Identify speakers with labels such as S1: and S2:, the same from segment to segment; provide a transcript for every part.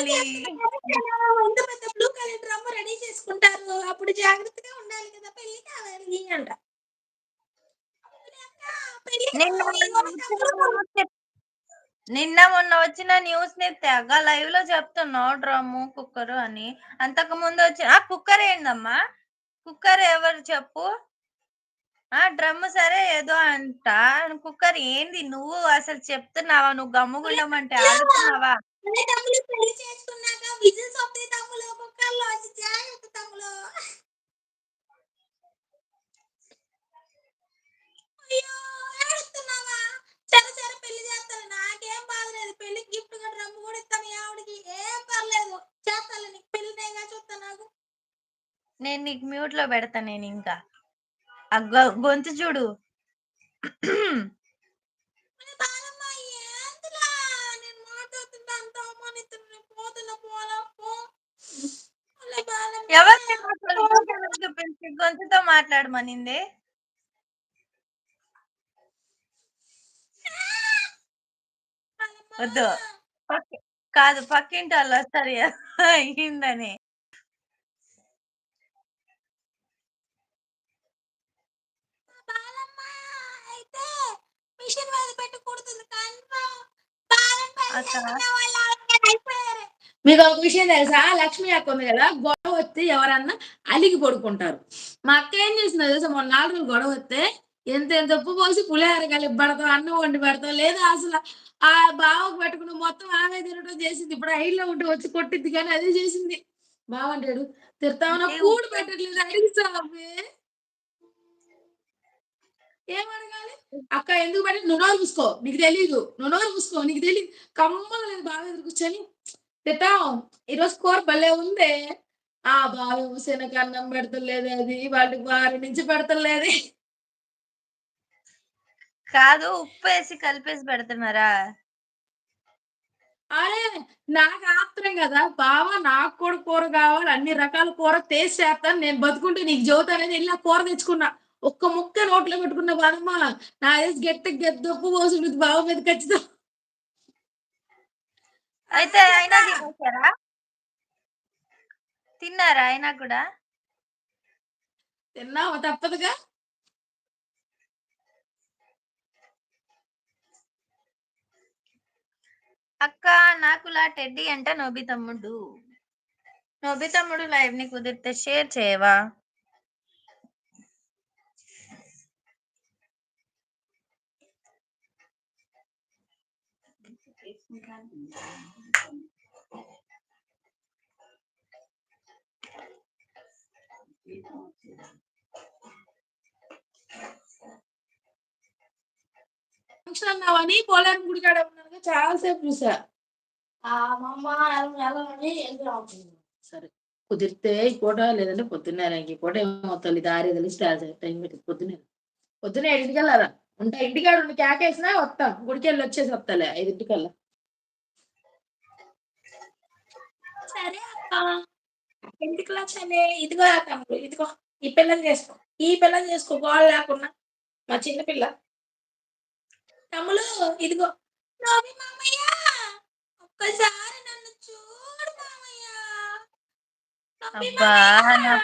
S1: ఉండాలి.
S2: ఇంత పెద్ద బ్లూ కలర్ డ్రమ్ రెడీ చేసుకుంటారు. అప్పుడు జాగ్రత్తగా ఉండాలి కదా! పెళ్లి కావాలి అంట. పెళ్లి
S1: నిన్న
S2: కావాలి.
S1: మొన్న
S2: ఒక
S1: వచ్చిన
S2: తమ్ముడు
S1: న్యూస్ నిన్న మొన్న వచ్చిన న్యూస్‌ని తెగ లైవ్‌లో చెప్తున్నావు డ్రమ్ము, కుక్కరు అని. అంతకుముందు వచ్చి కుక్కర్ ఏందమ్మా? కుక్కర్ ఎవరు చెప్పు? డ్రమ్ సరే ఏదో అంట. కుక్కర్ ఏంది? నువ్వు అసలు చెప్తున్నావా? నువ్వు గమ్ముగుండమంటే ఆగుతున్నావా?
S2: అరే తమ్ముడు పెళ్లి చేసుకున్నాక విజిల్స్ వస్తాయి తమ్ముడు. కుక్కర్‌లో వచ్చి జాగ్రత్త తమ్ముడు. అయ్యో! ఏడుస్తున్నావా? సరే సరే పెళ్లి చేస్తాను. నాకేం బాధ లేదు. పెళ్లికి గిఫ్ట్‌గా డ్రమ్ కూడా ఇస్తాను మీ ఆవిడకి. ఏం పర్లేదు. చేస్తాలే నీకు పెళ్లినేగా చూస్తా నాకు.
S1: నేను నీకు మ్యూట్‌లో పెడతా నేనింకా. ఆ గొంతు చూడు.
S2: ఒరేయ్ బాలమ్మ ఏందిరా? నేను మాట్లాడుతుంటే అంత అవమానిస్తున్నారు. పోతున్నా పోలా పో. ఒరేయ్ బాలమ్మ.
S1: ఎవరు నిన్నసలు మ్యూట్‌లోకి పిలిచి గొంతుతో మాట్లాడమనింది? వద్దు. పక్కి కాదు పక్కింటోళ్ళొస్తారు అయిందని.
S2: బాలమ్మ అయితే మిషన్ మీద పెట్టి కుడుతుంది కన్ఫర్మ్. బాలమ్మ పెళ్లి
S1: అక్క
S2: చేసుకున్న వాళ్ళు ఆల్రెడీ అయిపోయారు. మీకు ఒక విషయం తెలుసా? లక్ష్మి అక్క ఉంది కదా! గొడవ వస్తే ఎవరన్నా అలిగి పడుకుంటారు. మా అక్క ఏం చేసిందో తెలుసా? మొన్న 4 రోజులు గొడవ వస్తే ఎంత ఉప్పు పోసి పులిహోర కలిపి పెడతాం, అన్నం వండి పెడతాం. లేదా అసల ఆ బావకు పెట్టుకుని మొత్తం ఆమె తినటం చేసింది. ఇప్పుడు ఐల్‌లో ఉంటే వచ్చి కొట్టిద్ది గానీ అదే చేసింది. బావ అంటాడు, తిడతావా?
S1: ఈ
S2: కూడు
S1: ఉప్పు
S2: పెట్టట్లేదు అడిగి సావే. ఏమడగాలి? అక్క ఎందుకు పెట్ట నువ్వు నోరు మూసుకో. నీకు తెలీదు. నువ్వు నోరు మూసుకో. నీకు తెలీదు. కమ్మగా లేదు బావ ఎదురు కూర్చొని తిట్టాం. ఈరోజు కూర భలే ఉందే. బావేమో శనగన్నం పెడతలేదే అది. వాడికి వారం నుంచి పెడతలేదే.
S1: కాదు ఉప్పేసి కలిపేసి పెడుతున్నారా?
S2: అరే! నాకు ఆత్రం గదా! బావ నాకు కూడా కూర కావాలి. అన్ని రకాల కూర టేస్ట్ చేత్తాను. నేను బతుకుంటే నీకు చెబుతానని ఎళ్లి ఆ కూర తెచ్చుకున్నా. ఒక్క ముక్క నోట్లో పెట్టుకున్న బాలమ్మ నాకు తెలిసి గట్టిగా గెద్దొప్పు పోసుండిద్ది బావ మీద ఖచ్చితం.
S1: అయితే అయినా
S2: చెప్పా.
S1: తినేసారా? తిన్నారా అయినా కూడా?
S2: తిన్నావా తప్పదుగా.
S1: అక్క నాకులా టెడ్డీ అంట నోబి తమ్ముడు. నోబి తమ్ముడు లైవ్‌ని కుదిరితే షేర్ చేయవా?
S2: ఫంక్షన్ అన్నావని పోలేరమ్మ గుడి కాడ ఉన్నానుగా చాలా సేపు చూసా. అమ్మమ్మ ఎళ్ళమని సరే కుదిరితే ఈ పూట లేదంటే పొద్దున్నే ఈ పూట ఏమో తల్లి దారి తెలిసి టైం పెట్టింది పొద్దున్నే. పొద్దున్నే 5:00 ఉంటా. ఇంటికాడ ఉండి కేకేసినా వత్తా. గుడికెళ్ళి వచ్చేసి వత్తాలే 5:00. సరే అక్క. ఎందుకులా చలే ఇదిగో తమ్ముడు ఇదిగో ఈ పిల్లని చేసుకో. ఈ పిల్లని చేసుకో గోల లేకుండా. మా చిన్న పిల్ల. తమ్ముడు ఇదిగో నోబి మామయ్య ఒక్కసారి నన్ను చూడు మామయ్య. నోబి
S1: అబ్బా!
S2: మామయ్య.
S1: నా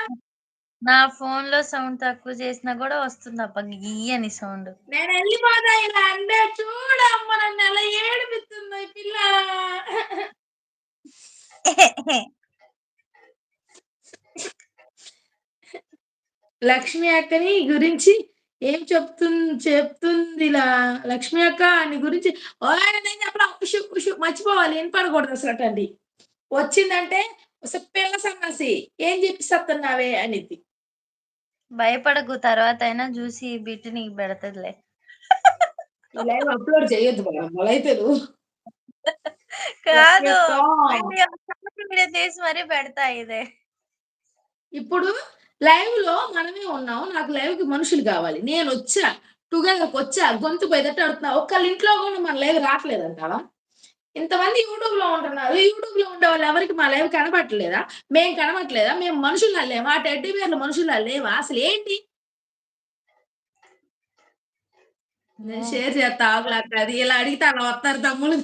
S1: నా ఫోన్‌లో సౌండ్ తక్కువ చేసినా గూడా వస్తుందబ్బా ఘీ అని సౌండ్.
S2: నేనెళ్ళిపోతా ఇలా అంటే చూడమ్మ నన్ను ఎలా ఏడిపిస్తుందో ఈ పిల్ల. లక్ష్మి అక్కని గురించి ఏం చెప్తుందిలా లక్ష్మి అక్క నీ గురించి ఓయ్ నేను చెప్పలా ఉషు ఉషు మర్చిపోవాలి వినపడకూడదు అసలటండి. వచ్చిందంటే పిల్ల సన్నాసి ఏం చెప్పిస్తున్నావే అనిద్ది.
S1: భయపడకు తర్వాతైనా జూసి ఈ బిట్ నీకు పెడతదిలే.
S2: ఈ లైవ్ అప్‌లోడ్ చేయొద్దు మేడం. మొలైతే నువ్వు లక్ష్మి
S1: కాదు.
S2: అక్క
S1: వీడియో షార్ట్ వీడియో తీసి మరీ పెడతా ఇదే.
S2: ఇప్పుడు లైవ్‌లో మనమే ఉన్నాం. నాకు లైవ్‌కి మనుషులు గావాలి. నేనొచ్చా. టుగెదర్‌కొచ్చా. గొంతు పోయేటట్టు అడుగుతున్నా. ఒక్కళ్ళ ఇంట్లో గూడా మన లైవ్ రావట్లేదంటావా? ఇంతమంది యూట్యూబ్‌లో ఉంటున్నారు. యూట్యూబ్‌లో ఉండేవాళ్ళు ఎవరికి మా లైవ్ కనపడట్లేదా? మేము కనపడట్లేదా? మేము మనుషుల్లా లేమా? ఆ టెడ్డీ బేర్‌లు మనుషుల్లా లేవా? అసలేంటి? నేను
S1: అమ్మో!
S2: షేర్ చేత్తా ఆగులక్క. అది ఇలా అడిగితే అలా వత్తారు తమ్ముళ్ళు.